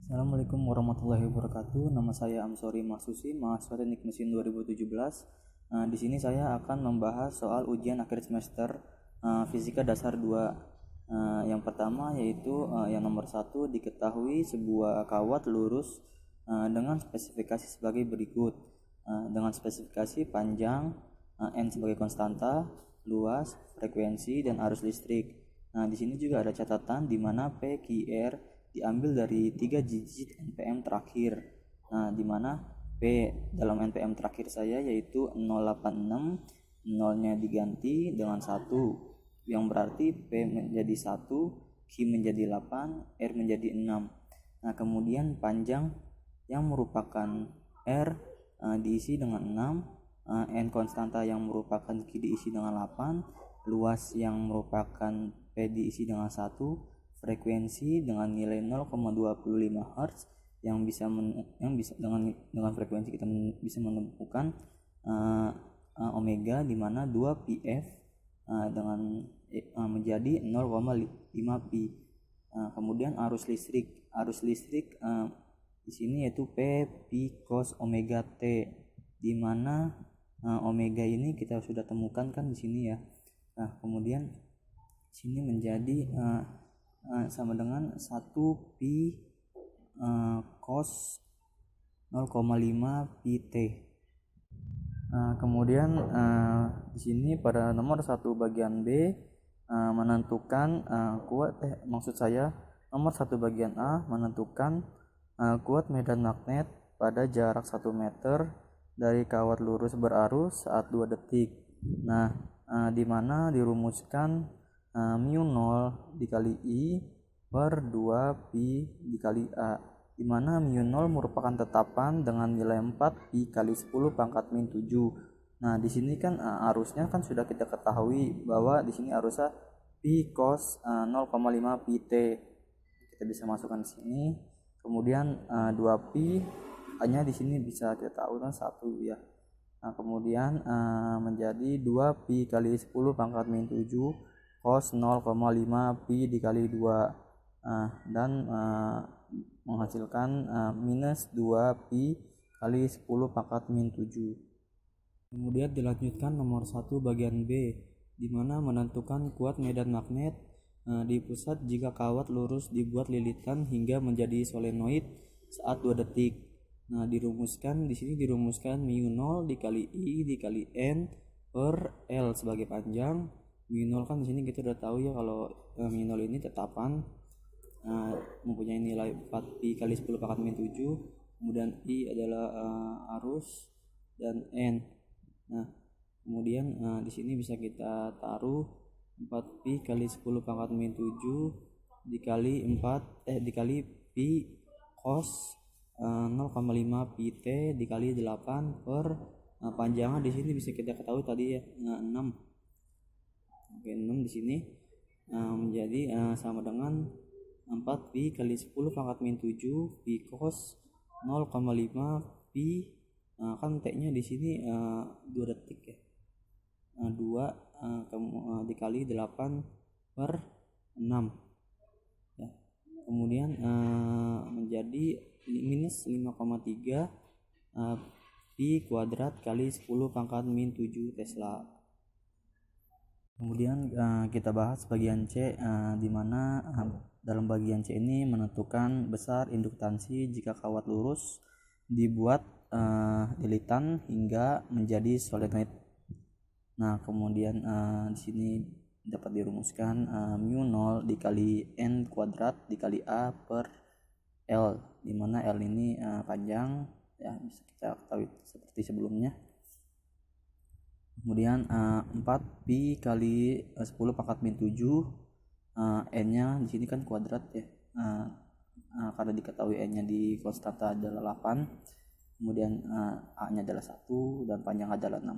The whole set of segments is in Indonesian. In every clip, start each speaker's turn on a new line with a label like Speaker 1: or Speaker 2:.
Speaker 1: Assalamualaikum warahmatullahi wabarakatuh. Nama saya Amsori Mahsusi, mahasiswa Teknik Mesin 2017. Di sini saya akan membahas soal ujian akhir semester Fisika Dasar 2. Yang pertama yaitu yang nomor 1, diketahui sebuah kawat lurus dengan spesifikasi sebagai berikut. Dengan spesifikasi panjang, N sebagai konstanta, luas, frekuensi, dan arus listrik. Nah, di sini juga ada catatan di mana P, Q, R diambil dari 3 digit NPM terakhir. Nah, di mana P dalam NPM terakhir saya yaitu 086, 0-nya diganti dengan 1, yang berarti P menjadi 1, Q menjadi 8, R menjadi 6. Nah, kemudian panjang yang merupakan R diisi dengan 6, N konstanta yang merupakan Q diisi dengan 8, luas yang merupakan P diisi dengan 1, frekuensi dengan nilai 0,25 Hz yang bisa dengan frekuensi kita bisa menemukan omega, di mana 2 PF dengan menjadi 0,5 pi. Kemudian arus listrik di sini yaitu P pi cos omega T, di mana omega ini kita sudah temukan kan di sini ya. Nah, kemudian sini menjadi sama dengan 1 pi cos 0,5 pi T. Kemudian di sini pada nomor 1 bagian B menentukan nomor 1 bagian A menentukan kuat medan magnet pada jarak 1 meter dari kawat lurus berarus saat 2 detik. Nah, di mana dirumuskan mu 0 dikali I per 2 pi dikali A, di mana mu 0 merupakan tetapan dengan nilai 4 pi kali 10 pangkat min 7. Nah, di sini kan arusnya kan sudah kita ketahui bahwa di sini arusnya pi cos 0,5 pi T. Kita bisa masukkan di sini. Kemudian 2 pi hanya di sini bisa kita tahu kan 1 ya. Nah, kemudian menjadi 2 pi kali 10 pangkat min 7 cos 0,5 pi dikali 2, dan menghasilkan minus 2 pi kali 10 pangkat min 7. Kemudian dilanjutkan nomor 1 bagian B, di mana menentukan kuat medan magnet di pusat jika kawat lurus dibuat lilitan hingga menjadi solenoid saat 2 detik. Nah, di sini dirumuskan mu 0 dikali I dikali N per L sebagai panjang. Mu 0 kan di sini kita udah tahu ya kalau mu 0 ini tetapan mempunyai nilai 4 pi kali 10 pangkat min 7. Kemudian I adalah arus dan N. Nah, kemudian di sini bisa kita taruh 4 pi kali 10 pangkat min 7 dikali pi cos 0,5 pi T dikali 8 per panjangnya di sini bisa kita ketahui tadi ya 6. Oke, 6 di sini menjadi sama dengan 4 pi kali 10 pangkat min 7 pi cos 0,5 pi, kan T-nya di sini 2 detik ya. 2 dikali 8 per 6 ya. Kemudian menjadi minus 5,3 pi kuadrat kali 10 pangkat min 7 Tesla. Kemudian kita bahas bagian C, di mana dalam bagian C ini menentukan besar induktansi jika kawat lurus dibuat lilitan hingga menjadi solenoid. Nah, kemudian di sini dapat dirumuskan mu 0 dikali N kuadrat dikali A per L, di mana L ini panjang ya, bisa kita ketahui seperti sebelumnya. Kemudian 4 pi kali 10 pangkat min 7, N-nya di sini kan kuadrat ya. Karena diketahui N-nya di konstanta adalah 8, kemudian A-nya adalah 1 dan panjang adalah 6.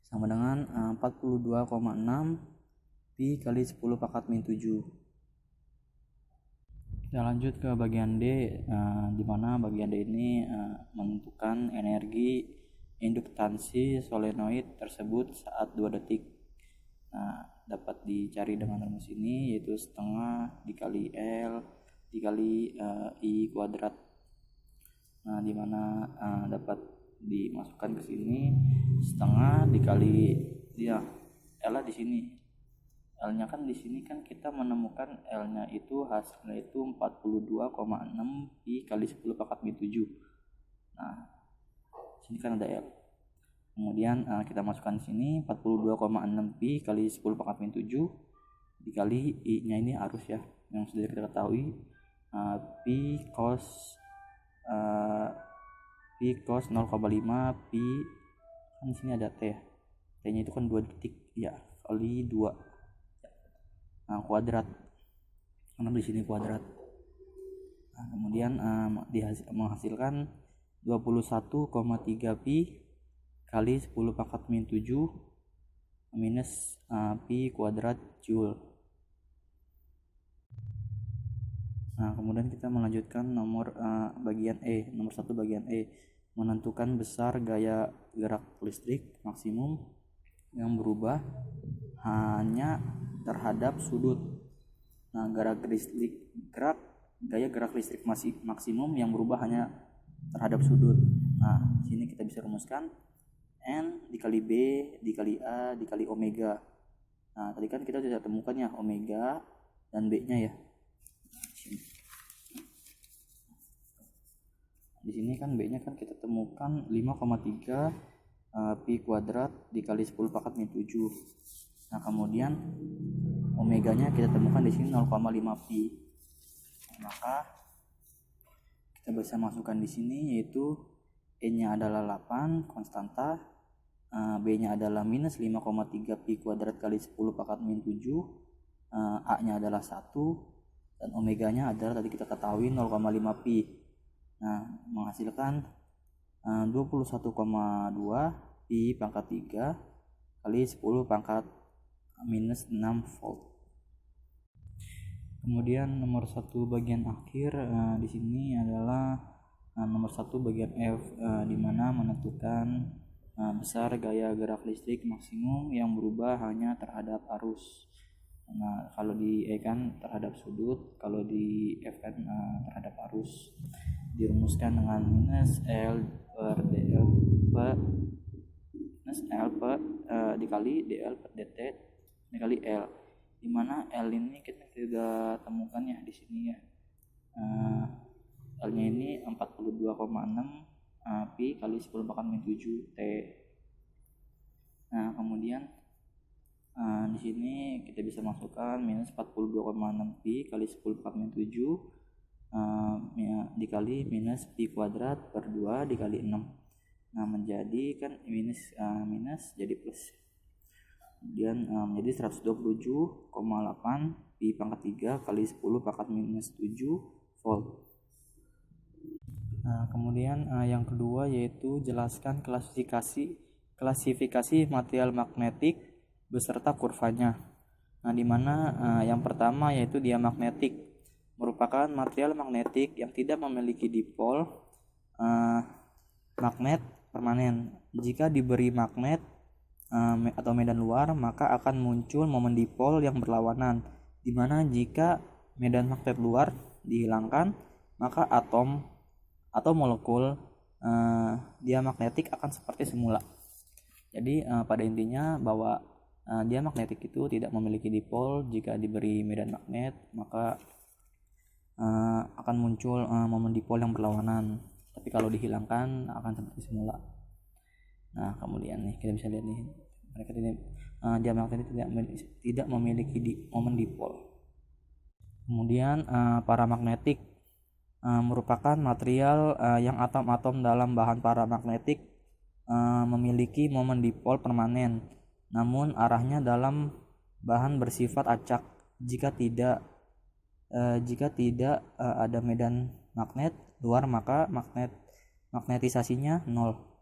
Speaker 1: Sama dengan 42,6 pi kali 10 pangkat min 7. Kita lanjut ke bagian D, di mana bagian D ini menentukan energi induktansi solenoid tersebut saat 2 detik. Nah, dapat dicari dengan rumus ini, yaitu setengah dikali L dikali I kuadrat. Nah, dimana dapat dimasukkan ke sini setengah dikali ya L di sini. L-nya kan di sini kan kita menemukan L-nya itu hasilnya itu 42,6 pi kali 10 pangkat min 7. Nah, sini kan ada L. Kemudian kita masukkan di sini 42,6 pi kali 10 pangkat min 7 dikali I-nya ini arus ya, yang sudah kita ketahui pi cos 0,5 pi kan di sini ada T. T-nya itu kan 2 detik ya, kali 2. Nah, kuadrat. Karena di sini kuadrat. Nah, kemudian menghasilkan 21,3 pi kali 10 pangkat min 7 minus pi kuadrat joule. Nah, kemudian kita melanjutkan nomor bagian E, nomor 1 bagian E, menentukan besar gaya gerak listrik maksimum yang berubah hanya terhadap sudut. Nah, gaya gerak listrik maksimum yang berubah hanya terhadap sudut. Nah, sini kita bisa rumuskan N dikali B dikali A dikali omega. Nah, tadi kan kita sudah temukan ya omega dan B-nya ya. Di sini kan B-nya kan kita temukan 5,3 pi kuadrat dikali 10 pangkat min 7. Nah, kemudian omeganya kita temukan di sini 0,5 pi. Maka kita bisa masukkan di sini yaitu E-nya adalah 8 konstanta, B-nya adalah minus 5,3 pi kuadrat kali 10 pangkat min 7, A-nya adalah 1 dan omeganya adalah tadi kita ketahui 0,5 pi. Nah, menghasilkan 21,2 pi pangkat 3 kali 10 pangkat minus 6 volt. Kemudian nomor 1 bagian akhir di sini adalah nomor 1 bagian F, di mana menentukan besar gaya gerak listrik maksimum yang berubah hanya terhadap arus. Nah, kalau di E kan terhadap sudut, kalau di F kan terhadap arus. Dirumuskan dengan minus L per DL per minus L per dikali DL per DT dikali L, dimana L ini kita sudah temukan ya di sini ya. L-nya ini 42,6 pi kali 10 pangkat min 7 T. Nah, kemudian di sini kita bisa masukkan minus 42,6 pi kali 10 pangkat min 7 dikali minus pi kuadrat per 2 dikali 6. Nah, menjadi kan minus jadi plus. Kemudian menjadi 127,8 pi pangkat 3 kali 10 pangkat minus 7 volt. Nah, kemudian yang kedua yaitu jelaskan klasifikasi material magnetik beserta kurvanya. Nah, dimana yang pertama yaitu diamagnetik, merupakan material magnetik yang tidak memiliki dipol magnet permanen. Jika diberi magnet atau medan luar, maka akan muncul momen dipol yang berlawanan, dimana jika medan magnet luar dihilangkan, maka atom atau molekul diamagnetik akan seperti semula. Jadi pada intinya bahwa diamagnetik itu tidak memiliki dipol. Jika diberi medan magnet, maka akan muncul momen dipol yang berlawanan, tapi kalau dihilangkan akan seperti semula. Nah, kemudian nih kita bisa lihat nih, mereka diamagnetik tidak memiliki momen dipol. Kemudian paramagnetik merupakan material yang atom-atom dalam bahan paramagnetik memiliki momen dipol permanen, namun arahnya dalam bahan bersifat acak. Jika tidak ada medan magnet luar, maka magnetisasinya 0.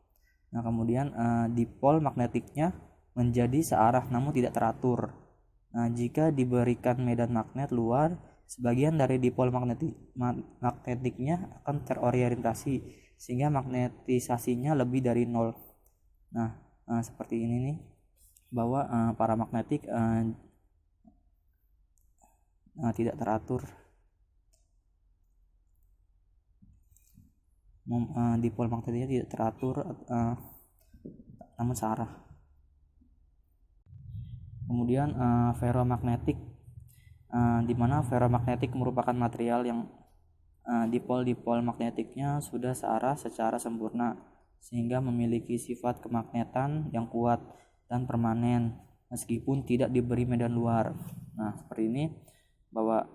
Speaker 1: Nah, kemudian dipol magnetiknya menjadi searah namun tidak teratur. Nah, jika diberikan medan magnet luar, sebagian dari dipol magnetiknya akan terorientasi sehingga magnetisasinya lebih dari 0. Nah, seperti ini nih, bahwa paramagnetik tidak teratur. dipol magnetiknya tidak teratur namun searah. Kemudian ferromagnetik, di mana ferromagnetik merupakan material yang dipol magnetiknya sudah searah secara sempurna sehingga memiliki sifat kemagnetan yang kuat dan permanen meskipun tidak diberi medan luar. Nah, seperti ini bahwa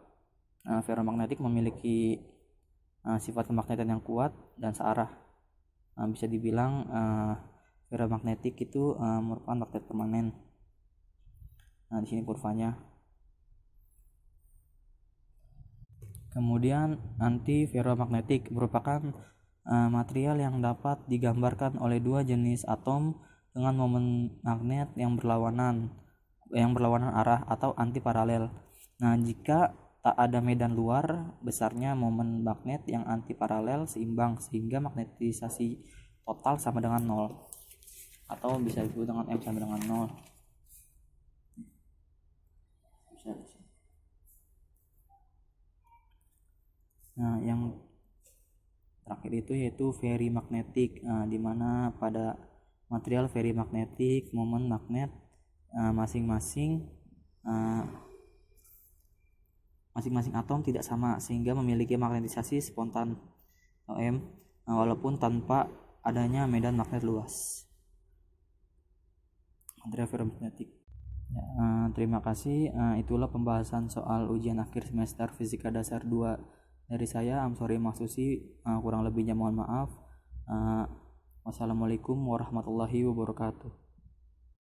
Speaker 1: ferromagnetik memiliki sifat kemagnetan yang kuat dan searah. Bisa dibilang ferromagnetik itu merupakan magnet permanen. Nah, di sini kurvanya. Kemudian antiferromagnetik merupakan material yang dapat digambarkan oleh dua jenis atom dengan momen magnet yang berlawanan arah atau antiparalel. Nah, jika tak ada medan luar, besarnya momen magnet yang antiparalel seimbang sehingga magnetisasi total sama dengan 0 atau bisa disebut dengan M sama dengan 0. Nah, yang terakhir itu yaitu ferrimagnetik, di mana pada material ferrimagnetik momen magnet masing-masing atom tidak sama sehingga memiliki magnetisasi spontan M walaupun tanpa adanya medan magnet luas. Material ferromagnetik. Ya, terima kasih. Itulah pembahasan soal ujian akhir semester Fisika Dasar 2 dari saya. Maksusi, kurang lebihnya mohon maaf. Wassalamualaikum warahmatullahi wabarakatuh.